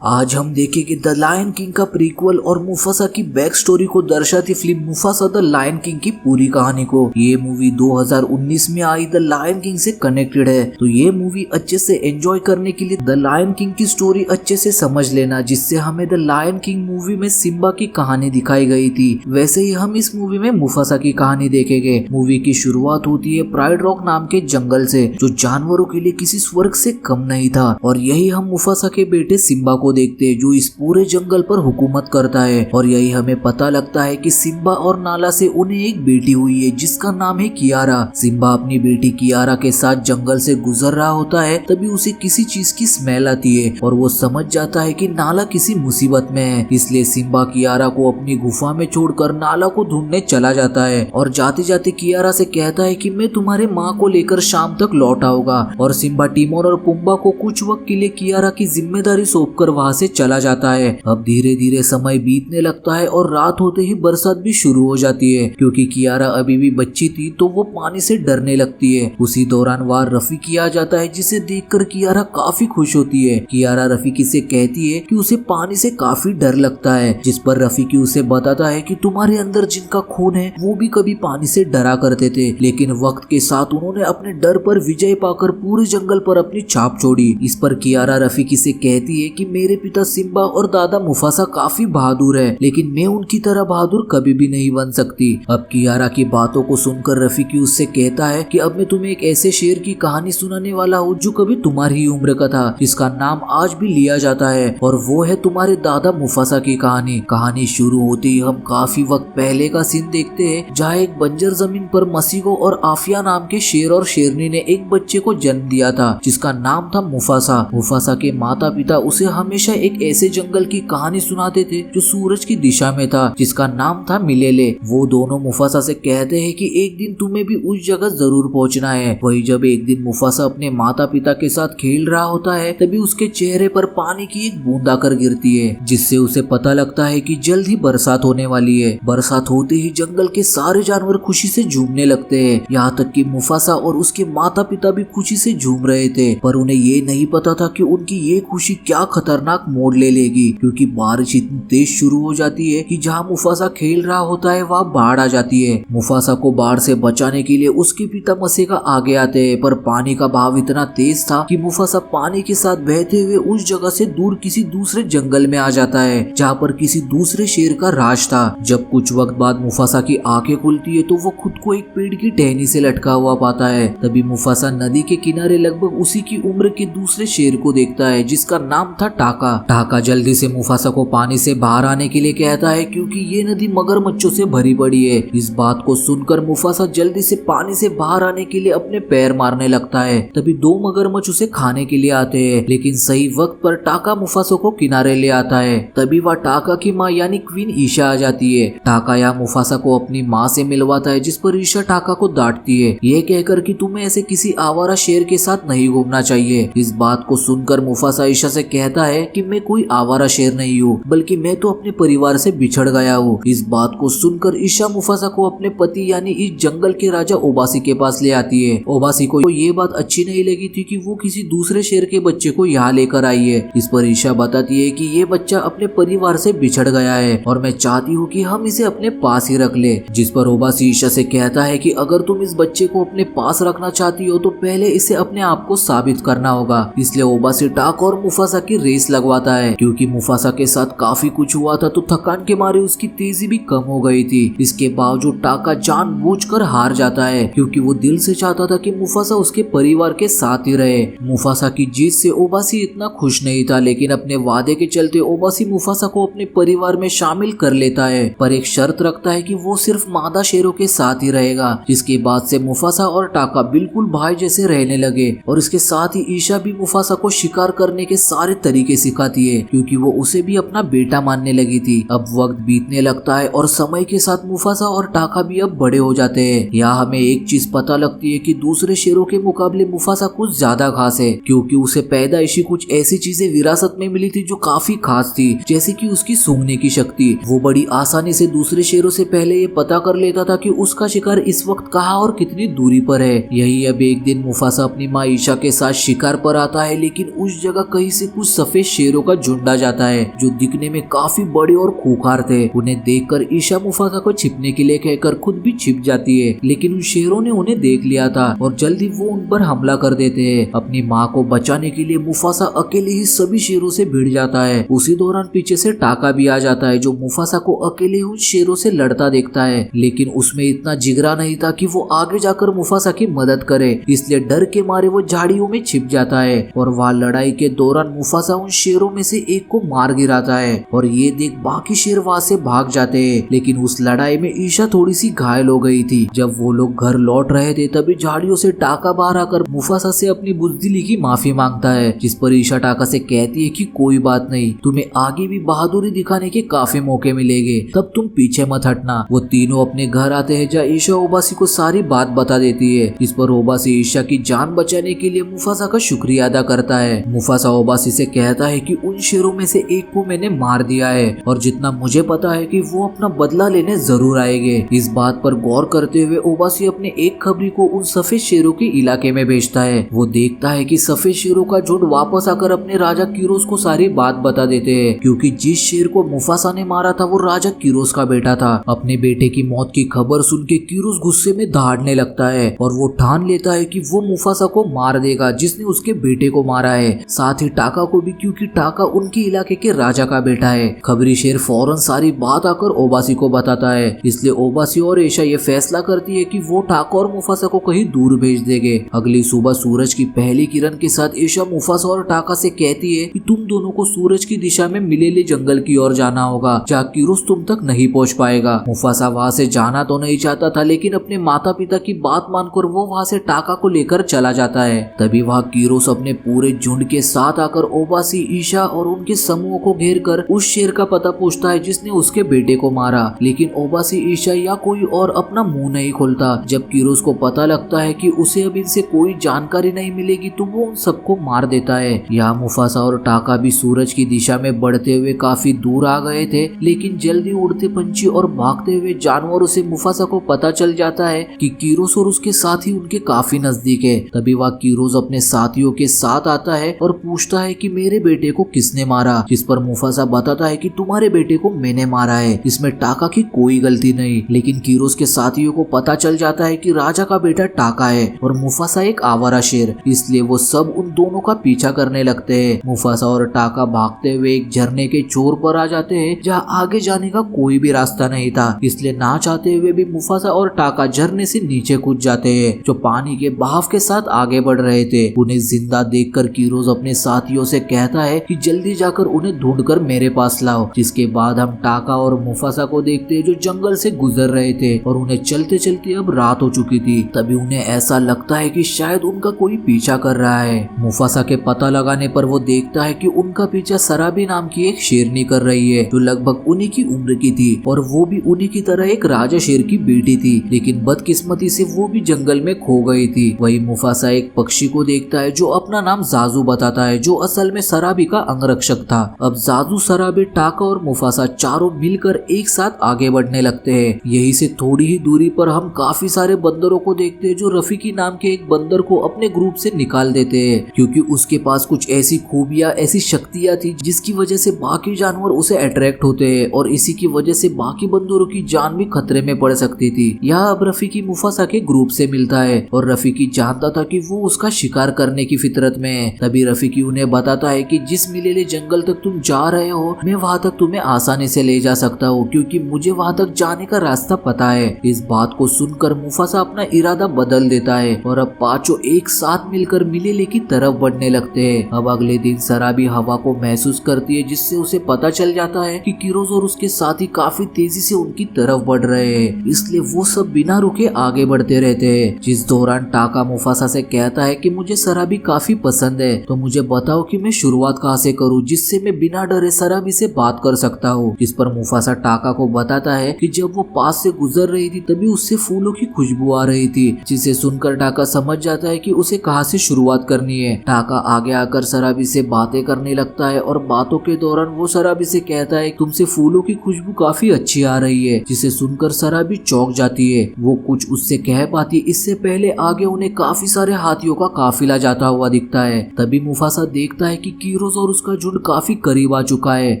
आज हम देखेंगे द लायन किंग का प्रीक्वल और मुफासा की बैक स्टोरी को दर्शाती film Mufasa the lion king की पूरी कहानी को। ये मूवी 2019 में आई द लायन किंग से कनेक्टेड है, तो ये मूवी अच्छे से एंजॉय करने के लिए द लायन किंग की स्टोरी अच्छे से समझ लेना, जिससे हमें द लायन किंग मूवी में सिम्बा की कहानी दिखाई गई थी, वैसे ही हम इस मूवी में मुफासा की कहानी देखेंगे। मूवी की शुरुआत होती है प्राइड रॉक नाम के जंगल से, जो जानवरों के लिए किसी स्वर्ग से कम नहीं था, और यही हम मुफासा के बेटे सिम्बा को देखते हैं जो इस पूरे जंगल पर हुकूमत करता है। और यही हमें पता लगता है कि सिम्बा और नाला से उन्हें एक बेटी हुई है जिसका नाम है कियारा। सिम्बा अपनी बेटी कियारा के साथ जंगल से गुजर रहा होता है, तभी उसे किसी चीज की स्मेल आती है और वो समझ जाता है कि नाला किसी मुसीबत में है। इसलिए सिम्बा कियारा को अपनी गुफा में छोड़कर नाला को ढूंढने चला जाता है और जाते जाते कियारा से कहता है कि मैं तुम्हारे माँ को लेकर शाम तक लौट आऊंगा। और सिम्बा टिमोन और पुम्बा को कुछ वक्त के लिए कियारा की जिम्मेदारी सौंपकर वहाँ से चला जाता है। अब धीरे धीरे समय बीतने लगता है और रात होते ही बरसात भी शुरू हो जाती है। क्योंकि कियारा अभी भी बच्ची थी तो वो पानी से डरने लगती है। उसी दौरान वहाँ रफीकी आ जाता है, जिसे देखकर कियारा काफी खुश होती है। कियारा रफीकी से कहती है कि उसे पानी से काफी डर लगता है, जिस पर रफीकी उसे बताता है कि तुम्हारे अंदर जिनका खून है वो भी कभी पानी से डरा करते थे, लेकिन वक्त के साथ उन्होंने अपने डर पर विजय पाकर पूरे जंगल पर अपनी छाप छोड़ी। इस पर कियारा रफीकी से कहती है कि मेरे पिता सिम्बा और दादा मुफासा काफी बहादुर है, लेकिन मैं उनकी तरह बहादुर कभी भी नहीं बन सकती। अब कियारा की बातों को सुनकर रफीकी उससे कहता है कि अब मैं तुम्हें एक ऐसे शेर की कहानी सुनाने वाला हूँ जो कभी तुम्हारी ही उम्र का था, जिसका नाम आज भी लिया जाता है, और वो है तुम्हारे दादा मुफासा की कहानी। कहानी शुरू होती ही हम काफी वक्त पहले का सीन देखते हैं, जहाँ एक बंजर जमीन पर मसीगो और आफिया नाम के शेर और शेरनी ने एक बच्चे को जन्म दिया था, जिसका नाम था मुफासा। मुफासा के माता पिता उसे हमेशा एक ऐसे जंगल की कहानी सुनाते थे जो सूरज की दिशा में था, जिसका नाम था मिलेले। वो दोनों मुफासा से कहते हैं कि एक दिन तुम्हें भी उस जगह जरूर पहुंचना है। वही जब एक दिन मुफासा अपने माता पिता के साथ खेल रहा होता है, तभी उसके चेहरे पर पानी की एक बूंद आकर गिरती है, जिससे उसे पता लगता है कि जल्द ही बरसात होने वाली है। बरसात होते ही जंगल के सारे जानवर खुशी से झूमने लगते हैं, यहाँ तक कि मुफासा और उसके माता पिता भी खुशी से झूम रहे थे, पर उन्हें ये नहीं पता था कि उनकी ये खुशी क्या खतरनाक मोड़ ले लेगी। क्योंकि बारिश इतनी तेज शुरू हो जाती है कि जहाँ मुफासा खेल रहा होता है वहाँ बाढ़ आ जाती है। मुफासा को बाढ़ से बचाने के लिए उसके पिता मसेका आगे आते हैं, पर पानी का बहाव इतना तेज था कि मुफासा पानी के साथ बहते हुए उस जगह से दूर किसी दूसरे जंगल में आ जाता है, जहाँ पर किसी दूसरे शेर का राज था। जब कुछ वक्त बाद मुफासा की आंखें खुलती है तो वो खुद को एक पेड़ की टहनी से लटका हुआ पाता है। तभी मुफासा नदी के किनारे लगभग उसी की उम्र के दूसरे शेर को देखता है, जिसका नाम था टाका। टाका जल्दी से मुफासा को पानी से बाहर आने के लिए कहता है, क्योंकि ये नदी मगरमच्छों से भरी पड़ी है। इस बात को सुनकर मुफासा जल्दी से पानी से बाहर आने के लिए अपने पैर मारने लगता है। तभी दो मगरमच्छ उसे खाने के लिए आते हैं, लेकिन सही वक्त पर टाका मुफासा को किनारे ले आता है। तभी वह टाका की माँ यानी क्वीन ईशा आ जाती है। टाका यहाँ मुफासा को अपनी माँ से मिलवाता है, जिस पर ईशा टाका को डांटती है, ये कहकर कि तुम्हें ऐसे किसी आवारा शेर के साथ नहीं घूमना चाहिए। इस बात को सुनकर मुफासा ईशा से कहता है कि मैं कोई आवारा शेर नहीं हूँ, बल्कि मैं तो अपने परिवार से बिछड़ गया हूँ। इस बात को सुनकर ईशा मुफासा को अपने पति यानी इस जंगल के राजा ओबासी के पास ले आती है। ओबासी को ये बात अच्छी नहीं लगी थी कि वो किसी दूसरे शेर के बच्चे को यहाँ लेकर आई है। इस पर ईशा बताती है कि ये बच्चा अपने परिवार से बिछड़ गया है और मैं चाहती हूँ कि हम इसे अपने पास ही रख ले। जिस पर ओबासी ईशा से कहता है कि अगर तुम इस बच्चे को अपने पास रखना चाहती हो तो पहले इसे अपने आप को साबित करना होगा। इसलिए ओबासी टाका और मुफासा की रेस लगवाता है। क्योंकि मुफासा के साथ काफी कुछ हुआ था तो थकान के मारे उसकी तेजी भी कम हो गई थी। इसके बावजूद टाका जानबूझकर हार जाता है, क्योंकि वो दिल से चाहता था कि मुफासा उसके परिवार के साथ ही रहे। मुफासा की जीत से ओबासी इतना खुश नहीं था, लेकिन अपने वादे के चलते ओबासी मुफासा को अपने परिवार में शामिल कर लेता है, पर एक शर्त रखता है कि वो सिर्फ मादा शेरों के साथ ही रहेगा। जिसके बाद से मुफासा और टाका बिल्कुल भाई जैसे रहने लगे, और इसके साथ ही ईशा भी मुफासा को शिकार करने के सारे तरीके सिखाती है, क्योंकि वो उसे भी अपना बेटा मानने लगी थी। अब वक्त बीतने लगता है और समय के साथ मुफासा और टाका भी अब बड़े हो जाते हैं। यहाँ हमें एक चीज पता लगती है कि दूसरे शेरों के मुकाबले मुफासा कुछ ज्यादा खास है, क्योंकि उसे पैदाइशी कुछ ऐसी चीजें विरासत में मिली थी जो काफी खास थी, जैसे कि उसकी सूंघने की शक्ति। वो बड़ी आसानी से दूसरे शेरों से पहले ये पता कर लेता था कि उसका शिकार इस वक्त कहाँ और कितनी दूरी पर है। यही अब एक दिन मुफासा अपनी माँ ईशा के साथ शिकार पर आता है, लेकिन उस जगह कहीं से कुछ सफेद शेरों का झुंड आ जाता है जो दिखने में काफी बड़े और खूंखार थे। उन्हें देखकर ईशा मुफासा को छिपने के लिए कहकर खुद भी छिप जाती है, लेकिन उन शेरों ने उन्हें देख लिया था और जल्दी वो उन पर हमला कर देते हैं। अपनी माँ को बचाने के लिए मुफासा अकेले ही सभी शेरों से भिड़ जाता है। उसी दौरान पीछे से टाका भी आ जाता है जो मुफासा को अकेले उन शेरों से लड़ता देखता है, लेकिन उसमें इतना जिगरा नहीं था कि वो आगे जाकर मुफासा की मदद करे, इसलिए डर के मारे वो झाड़ियों में छिप जाता है। और वहाँ लड़ाई के दौरान मुफासा उन शेरों में से एक को मार गिराता है और ये देख बाकी शेर वहाँ से भाग जाते हैं। लेकिन उस लड़ाई में ईशा थोड़ी सी घायल हो गई थी। जब वो लोग घर लौट रहे थे तभी झाड़ियों से टाका बाहर आकर मुफासा से अपनी बुज़दिली की माफी मांगता है, जिस पर ईशा टाका से कहती है कि कोई बात नहीं, तुम्हें आगे भी बहादुरी दिखाने के काफी मौके मिलेंगे, तब तुम पीछे मत हटना। वो तीनों अपने घर आते हैं जहाँ ईशा ओबासी को सारी बात बता देती है, जिस पर ओबासी ईशा की जान बचाने के लिए मुफासा का शुक्रिया अदा करता है। मुफासा ओबासी से कहता है कि उन शेरों में से एक को मैंने मार दिया है और जितना मुझे पता है कि वो अपना बदला लेने जरूर आएंगे। इस बात पर गौर करते हुए ओबासी अपने एक खबरी को उन सफेद शेरों के इलाके में भेजता है। वो देखता है कि सफेद शेरों का झुंड वापस आकर अपने राजा कीरोस को सारी बात बता देते हैं, क्योंकि जिस शेर को मुफासा ने मारा था वो राजा कीरोस का बेटा था। अपने बेटे की मौत की खबर सुन के कीरोस गुस्से में दहाड़ने लगता है और वो ठान लेता है कि वो मुफासा को मार देगा जिसने उसके बेटे को मारा है, साथ ही टाका को भी, क्योंकि टाका उनके इलाके के राजा का बेटा है। खबरी शेर फौरन सारी बात आकर ओबासी को बताता है, इसलिए ओबासी और ईशा ये फैसला करती है कि वो टाका और मुफासा को कहीं दूर भेज देंगे। अगली सुबह सूरज की पहली किरण के साथ ईशा मुफासा और टाका से कहती है कि तुम दोनों को सूरज की दिशा में मिलेले जंगल की ओर जाना होगा जहाँ कीरोस तुम तक नहीं पहुँच पाएगा। मुफासा वहाँ से जाना तो नहीं चाहता था, लेकिन अपने माता पिता की बात मानकर वो वहाँ से टाका को लेकर चला जाता है। तभी वहाँ कीरोस अपने पूरे झुंड के साथ आकर ओबासी, ईशा और उनके समूह को घेर कर उस शेर का पता पूछता है जिसने उसके बेटे को मारा, लेकिन ओबासी, ईशा या कोई और अपना मुंह नहीं खोलता। जब कीरोस को पता लगता है कि उसे अब इनसे कोई जानकारी नहीं मिलेगी तो वो उन सबको मार देता है। यहाँ मुफासा और टाका भी सूरज की दिशा में बढ़ते हुए काफी दूर आ गए थे, लेकिन जल्दी उड़ते पंछी और भागते हुए जानवरों से मुफासा को पता चल जाता है कि कीरोस और उसके साथी उनके काफी नजदीक है। तभी वह कीरोस अपने साथियों के साथ आता है और पूछता है कि मेरे बेटे को किसने मारा, जिस पर मुफासा बताता है कि तुम्हारे बेटे को मैंने मारा है, इसमें टाका की कोई गलती नहीं। लेकिन कीरोस के साथियों को पता चल जाता है कि राजा का बेटा टाका है और मुफासा एक आवारा शेर, इसलिए वो सब उन दोनों का पीछा करने लगते हैं। मुफासा और टाका भागते हुए एक झरने के छोर पर आ जाते हैं जहाँ आगे जाने का कोई भी रास्ता नहीं था, इसलिए ना चाहते हुए भी मुफासा और टाका झरने से नीचे कूद जाते हैं जो पानी के बहाव के साथ आगे बढ़ रहे थे। उन्हें जिंदा देखकर कीरोस अपने साथियों से कहता है कि जल्दी जाकर उन्हें ढूंढकर मेरे पास लाओ। जिसके बाद हम टाका और मुफासा को देखते हैं जो जंगल से गुजर रहे थे और उन्हें चलते चलते अब रात हो चुकी थी। तभी उन्हें ऐसा लगता है कि शायद उनका कोई पीछा कर रहा है। मुफासा के पता लगाने पर वो देखता है कि उनका पीछा सराबी नाम की एक शेरनी कर रही है जो लगभग उन्हीं की उम्र की थी और वो भी उन्हीं की तरह एक राजा शेर की बेटी थी, लेकिन बदकिस्मती से वो भी जंगल में खो गई थी। वही मुफासा एक पक्षी को देखता है जो अपना नाम जाजू बताता है, जो असल में सराबी का अंगरक्षक था। अब जाजू, सराबी, टाका और मुफासा चारों मिलकर एक साथ आगे बढ़ने लगते हैं। यही से थोड़ी ही दूरी पर हम काफी सारे बंदरों को देखते हैं जो रफीकी नाम के एक बंदर को अपने ग्रुप से निकाल देते हैं, क्योंकि उसके पास कुछ ऐसी खूबियां, ऐसी शक्तियां थी जिसकी वजह से बाकी जानवर उसे अट्रैक्ट होते हैं और इसी की वजह से बाकी बंदरों की जान भी खतरे में पड़ सकती थी। यह अब रफीकी मुफासा के ग्रुप से मिलता है और रफीकी जानता था कि वो उसका शिकार करने की फितरत में है। तभी रफीकी उन्हें बताता है कि जिस मिलेले जंगल तक तुम जा रहे हो मैं वहाँ तक तुम्हें आसानी से ले जा सकता हूँ, क्योंकि मुझे वहाँ तक जाने का रास्ता पता है। इस बात को सुनकर मुफासा अपना इरादा बदल देता है और अब पांचों एक साथ मिलकर मिलेले की तरफ बढ़ने लगते हैं। अब अगले दिन सराबी हवा को महसूस करती है जिससे उसे पता चल जाता है कि कीरोस और उसके साथी काफी तेजी से उनकी तरफ बढ़ रहे हैं, इसलिए वो सब बिना रुके आगे बढ़ते रहते हैं। जिस दौरान टाका मुफासा से कहता है कि मुझे सराबी काफी पसंद है, तो मुझे बताओ कि मैं शुरुआत कहाँ से करूँ जिससे मैं बिना डरे सराबी से बात कर सकता हूँ। जिस पर मुफासा टाका को बताता है कि जब वो पास से गुजर रही थी तभी उससे फूलों की खुशबू आ रही थी, जिसे सुनकर टाका समझ जाता है कि उसे कहाँ से शुरुआत करनी है। टाका आगे आकर सराबी से बातें करने लगता है और बातों के दौरान वो सराबी से कहता है तुमसे फूलों की खुशबू काफी अच्छी आ रही है, जिसे सुनकर सराबी चौंक जाती है। वो कुछ उससे कह पाती इससे पहले आगे उन्हें काफी सारे हाथियों का काफिला जाता हुआ दिखता है। तभी मुफासा देखता है कि कीरोज और उसका झुंड काफी करीब आ चुका है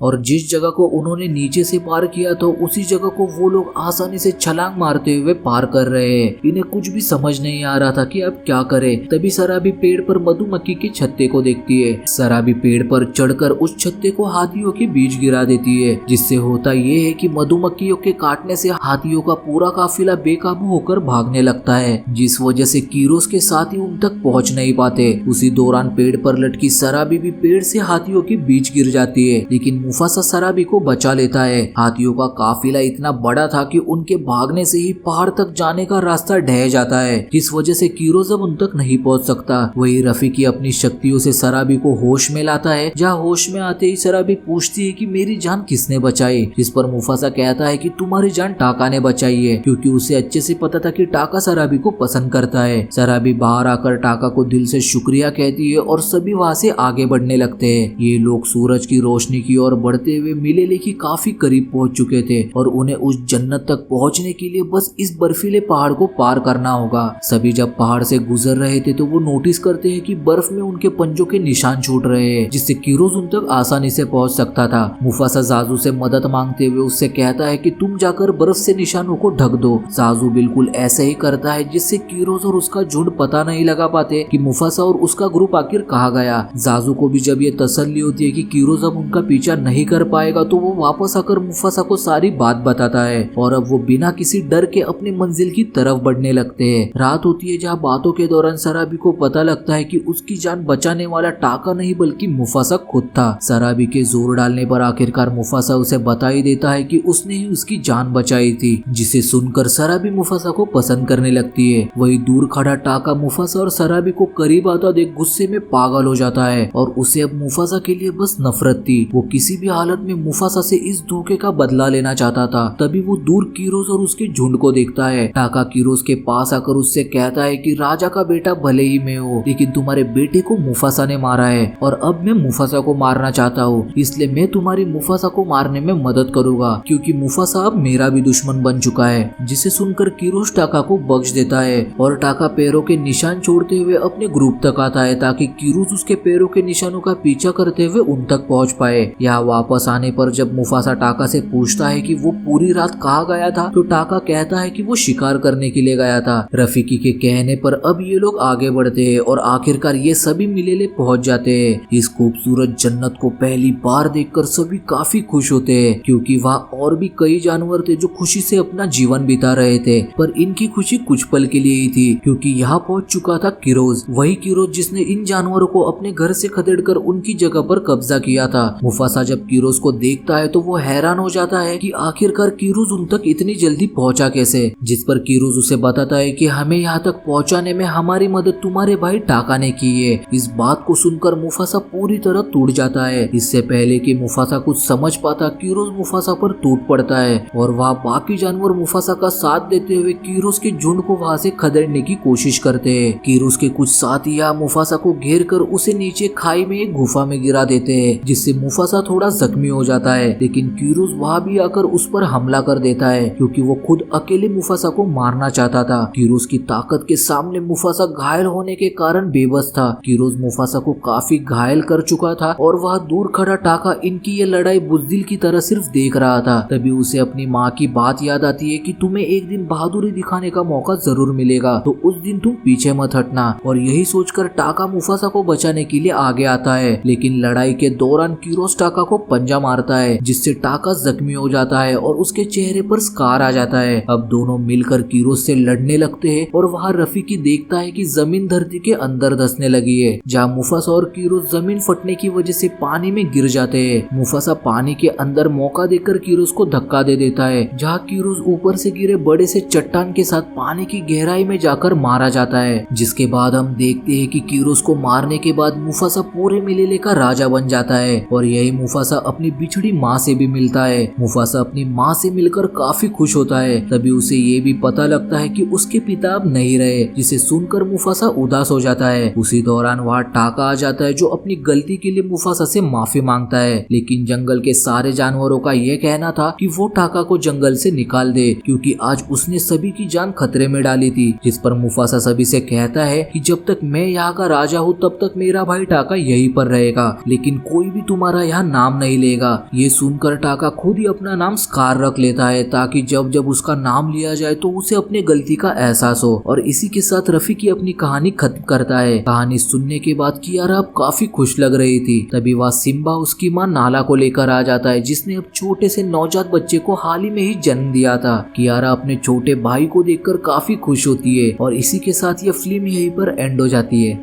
और जिस जगह को उन्होंने नीचे से पार किया तो उसी जगह को वो लोग आसानी से छलांग मारते हुए पार कर रहे हैं। इन्हें कुछ भी समझ नहीं आ रहा था कि अब क्या करे। तभी शराबी पेड़ पर मधुमक्खी के छत्ते को देखती है। शराबी पेड़ पर चढ़कर उस छत्ते को हाथियों के बीच गिरा देती है, जिससे होता ये है कि मधुमक्खियों के काटने से हाथियों का पूरा काफिला बेकाबू होकर भागने लगता है, जिस वजह से कीरोस के साथी उन तक पहुंच नहीं पाते। उसी दौरान पेड़ पर लटकी शराबी भी पेड़ से हाथियों के बीच गिर जाती है, लेकिन मुफासा शराबी को बचा लेता है। हाथियों का काफिला इतना बड़ा था कि उनके भागने से ही पहाड़ तक जाने का रास्ता ढह जाता है, जिस वजह से कीरोस अब उन तक नहीं पहुंच सकता। वही रफीकी अपनी शक्तियों से शराबी को होश में लाता है। जहाँ होश में आते ही शराबी पूछती है कि मेरी जान किसने बचाई, जिस पर मुफासा कहता है कि तुम्हारी जान टाका ने बचाई है, क्योंकि उसे अच्छे से पता था कि टाका शराबी को पसंद करता है। शराबी बाहर आकर टाका को दिल से शुक्रिया कहती है और सभी वहाँ से आगे बढ़ने लगते हैं। ये लोग सूरज की रोशनी की ओर बढ़ते हुए मिलेले की काफी करीब पहुंच चुके थे और उन्हें उस जन्नत तक पहुंचने के लिए बस इस बर्फीले पहाड़ को पार करना होगा। सभी जब पहाड़ से गुजर रहे थे तो वो नोटिस करते हैं कि बर्फ में उनके पंजों के निशान छूट रहे हैं, जिससे कीरोज उन तक आसानी से पहुंच सकता था। मुफासा जाजू से मदद मांगते हुए उससे कहता है कि तुम जाकर बर्फ से निशानों को ढक दो। जाजू बिल्कुल ऐसे ही करता है, जिससे कीरोज और उसका झुंड पता नहीं लगा पाते कि मुफासा और उसका ग्रुप आखिर कहाँ गया। जाजू को भी जब ये तसल्ली होती है कि कीरोज अब उनका पीछा नहीं कर पाएगा तो वो वापस आकर मुफासा को सारी बात बताता है और अब वो बिना किसी डर के अपनी मंजिल की तरफ बढ़ने लगते हैं। रात होती है, जहाँ बातों के दौरान शराबी को पता लगता है कि उसकी जान बचाने वाला टाका नहीं बल्कि मुफासा खुद था। शराबी के जोर डालने पर आखिरकार मुफासा उसे बता ही देता है कि उसने ही उसकी जान बचाई थी, जिसे सुनकर शराबी मुफासा को पसंद करने लगती है। वही दूर खड़ा टाका मुफासा और शराबी को करीब आता देख गुस्से में पागल हो जाता है और उसे अब मुफासा के लिए बस नफरत थी। वो किसी भी हालत में मुफासा से इस धोखे का बदला लेना चाहता था। तभी वो दूर कीरोज और उसके झुंड को देखता है। टाका कीरोज के पास आकर उससे कहता है कि राजा का बेटा भले ही मैं हूँ, लेकिन तुम्हारे बेटे को मुफासा ने मारा है और अब मैं मुफासा को मारना चाहता हूँ, इसलिए मैं तुम्हारी मुफासा को मारने में मदद करूंगा, क्योंकि मुफासा अब मेरा भी दुश्मन बन चुका है। जिसे सुनकर कीरोज टाका को बख्श देता है और टाका पैरों के निशान छोड़ते हुए अपने ग्रुप तक आता है ताकि कीरोज उसके पैरों के निशानों का पीछा करते हुए उन तक पहुंच पाए। यहाँ वापस आने पर जब मुफासा टाका से पूछता है कि वो पूरी रात कहाँ गया था तो टाका कहता है कि वो शिकार करने के लिए गया था। रफीकी के कहने पर अब ये लोग आगे बढ़ते हैं और आखिरकार ये सभी मिलेले पहुंच जाते हैं। इस खूबसूरत जन्नत को पहली बार देखकर सभी काफी खुश होते हैं, क्योंकि वहाँ और भी कई जानवर थे जो खुशी से अपना जीवन बिता रहे थे, पर इनकी खुशी कुछ पल के लिए ही थी, क्योंकि यहाँ पहुंच चुका था कीरोज, वही कीरोज जिसने इन जानवरों को अपने घर से खदेड़कर उनकी जगह पर कब्जा किया था। मुफासा जब कीरोज को देखता है तो वो हैरान हो जाता है कि आखिरकार कीरोज उन तक इतनी जल्दी पहुंचा कैसे, जिस पर कीरोज उसे बताता है कि हमें यहाँ तक पहुंचाने में हमारी मदद तुम्हारे भाई टाका ने की है। इस बात को सुनकर मुफासा पूरी तरह टूट जाता है। इससे पहले कि मुफासा कुछ समझ पाता, कीरोज मुफासा पर टूट पड़ता है और वहाँ बाकी जानवर मुफासा का साथ देते हुए कीरोज के झुंड को वहाँ से खदेड़ने की कोशिश करते हैं। कीरोज के कुछ साथी यहाँ मुफासा को घेर कर उसे नीचे खाई में एक गुफा में गिरा देते हैं, जिससे मुफासा थोड़ा जख्मी हो जाता है, लेकिन कीरोज वहाँ भी आकर उस पर हमला कर देता है, क्योंकि वो खुद अकेले मुफासा को मारना चाहता था। कीरोज की ताकत के सामने मुफासा घायल होने के कारण बेबस था। कीरोज मुफासा को काफी घायल कर चुका था और वह दूर खड़ा टाका इनकी ये लड़ाई बुज़दिल की तरह सिर्फ देख रहा था। तभी उसे अपनी माँ की बात याद आती है कि तुम्हें एक दिन बहादुरी दिखाने का मौका जरूर मिलेगा, तो उस दिन तुम पीछे मत हटना। और यही सोचकर टाका मुफासा को बचाने के लिए आगे आता है, लेकिन लड़ाई के दौरान कीरोज टाका को पंजा मारता है, जिससे टाका जख्मी हो जाता है और उसके चेहरे पर स्कार आ जाता है। अब दोनों मिलकर कीरोज से लड़ने लगते हैं और वहाँ रफीकी देखता है कि जमीन धरती के अंदर धंसने लगी है, जहाँ मुफासा और कीरोज जमीन फटने की वजह से पानी में गिर जाते हैं। मुफासा पानी के अंदर मौका देकर कीरोज को धक्का दे देता है, जहाँ कीरोज ऊपर से गिरे बड़े से चट्टान के साथ पानी की गहराई में जाकर मारा जाता है। जिसके बाद हम देखते हैं कि कीरोज को मारने के बाद मुफासा पूरे मिलेले का राजा बन जाता है और यही मुफासा अपनी बिछड़ी माँ से भी मिलता है। मुफासा अपनी माँ से मिलकर काफी खुश होता है। तभी उसे ये भी पता लगता है कि उसके पिता अब नहीं रहे, जिसे सुनकर मुफासा उदास हो जाता है। उसी दौरान वहाँ टाका आ जाता है, जो अपनी गलती के लिए मुफासा से माफी मांगता है, लेकिन जंगल के सारे जानवरों का यह कहना था कि वो टाका को जंगल से निकाल दे, क्योंकि आज उसने सभी की जान खतरे में डाली थी। जिस पर मुफासा सभी से कहता है कि जब तक मैं यहाँ का राजा हूँ तब तक मेरा भाई टाका यहीं पर रहेगा, लेकिन कोई भी तुम्हारा यहाँ नाम नहीं लेगा। ये सुनकर टाका खुद ही अपना नाम स्कार रख लेता है, ताकि जब जब उसका नाम लिया जाए तो उसे अपने गलती का एहसास हो। और इसी के साथ रफीकी अपनी कहानी खत्म करता है। कहानी सुनने के बाद कियारा अब काफी खुश लग रही थी। तभी वह सिम्बा उसकी माँ नाला को लेकर आ जाता है, जिसने अब छोटे से नवजात बच्चे को हाल ही में ही जन्म दिया था। कियारा अपने छोटे भाई को देखकर काफी खुश होती है और इसी के साथ यह फिल्म यहीं पर एंड हो जाती है।